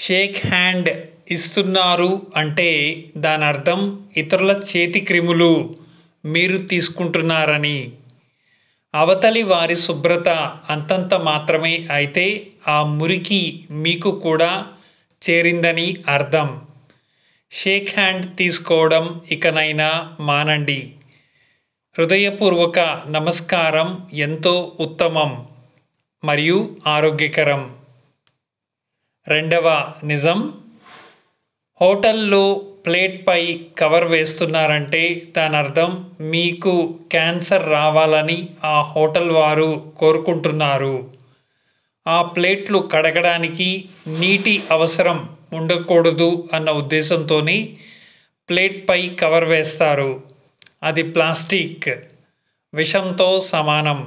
Shake hand ఇస్తున్నారు అంటే దాని అర్థం ఇతరుల చేతి క్రిములు మీరు తీసుకుంటున్నారని. అవతలి వారి శుభ్రత అంతంత మాత్రమే అయితే ఆ మురికి మీకు కూడా చేరిందని అర్థం. షేక్ హ్యాండ్ తీసుకోవడం ఇకనైనా మానండి. హృదయపూర్వక నమస్కారం ఎంతో ఉత్తమం మరియు ఆరోగ్యకరం. రెండవ నిజం, హోటల్లో ప్లేట్పై కవర్ వేస్తున్నారంటే దాని అర్థం మీకు క్యాన్సర్ రావాలని ఆ హోటల్ వారు కోరుకుంటున్నారు. ఆ ప్లేట్లు కడగడానికి నీటి అవసరం ఉండకూడదు అన్న ఉద్దేశంతోనే ప్లేట్పై కవర్ వేస్తారు. అది ప్లాస్టిక్ విషంతో సమానం.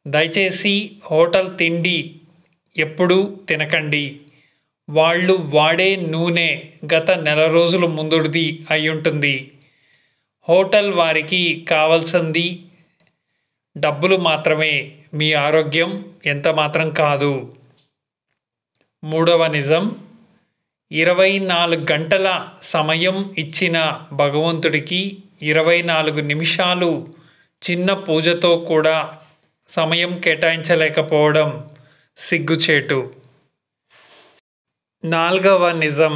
దయచేసి హోటల్ తిండి ఎప్పుడూ తినకండి. వాళ్ళు వాడే నూనె గత నెల రోజుల ముందుడిది అయ్యుంటుంది. హోటల్ వారికి కావాల్సింది డబ్బులు మాత్రమే, మీ ఆరోగ్యం ఎంత మాత్రం కాదు. మూడవ నిజం, 24 గంటల సమయం ఇచ్చిన భగవంతుడికి 24 నిమిషాలు చిన్న పూజతో కూడా సమయం కేటాయించలేకపోవడం సిగ్గుచేటు. నాలుగవ నిజం,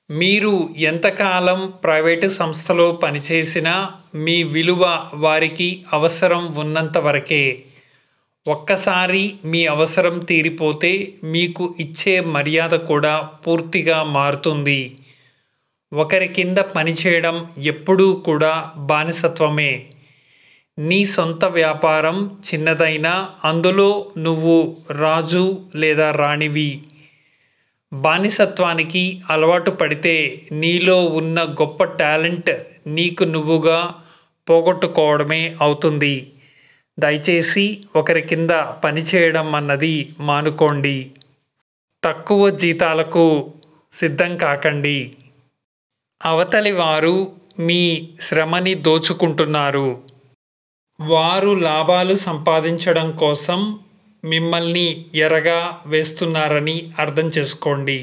మీరు ఎంతకాలం ప్రైవేటు సంస్థలో పనిచేసినా మీ విలువ వారికి అవసరం ఉన్నంత వరకే. ఒక్కసారి మీ అవసరం తీరిపోతే మీకు ఇచ్చే మర్యాద కూడా పూర్తిగా మారుతుంది. ఒకరి కింద పనిచేయడం ఎప్పుడూ కూడా బానిసత్వమే. నీ సొంత వ్యాపారం చిన్నదైనా అందులో నువ్వు రాజు లేదా రాణివి. బానిసత్వానికి అలవాటు పడితే నీలో ఉన్న గొప్ప టాలెంట్ నీకు నువ్వుగా పోగొట్టుకోవడమే అవుతుంది. దయచేసి ఒకరి కింద పనిచేయడం అన్నది మానుకోండి. తక్కువ జీతాలకు సిద్ధం కాకండి. అవతలి వారు మీ శ్రమని దోచుకుంటున్నారు. వారు లాభాలు సంపాదించడం కోసం మిమ్మల్ని ఎరగా వేస్తున్నారని అర్థం చేసుకోండి.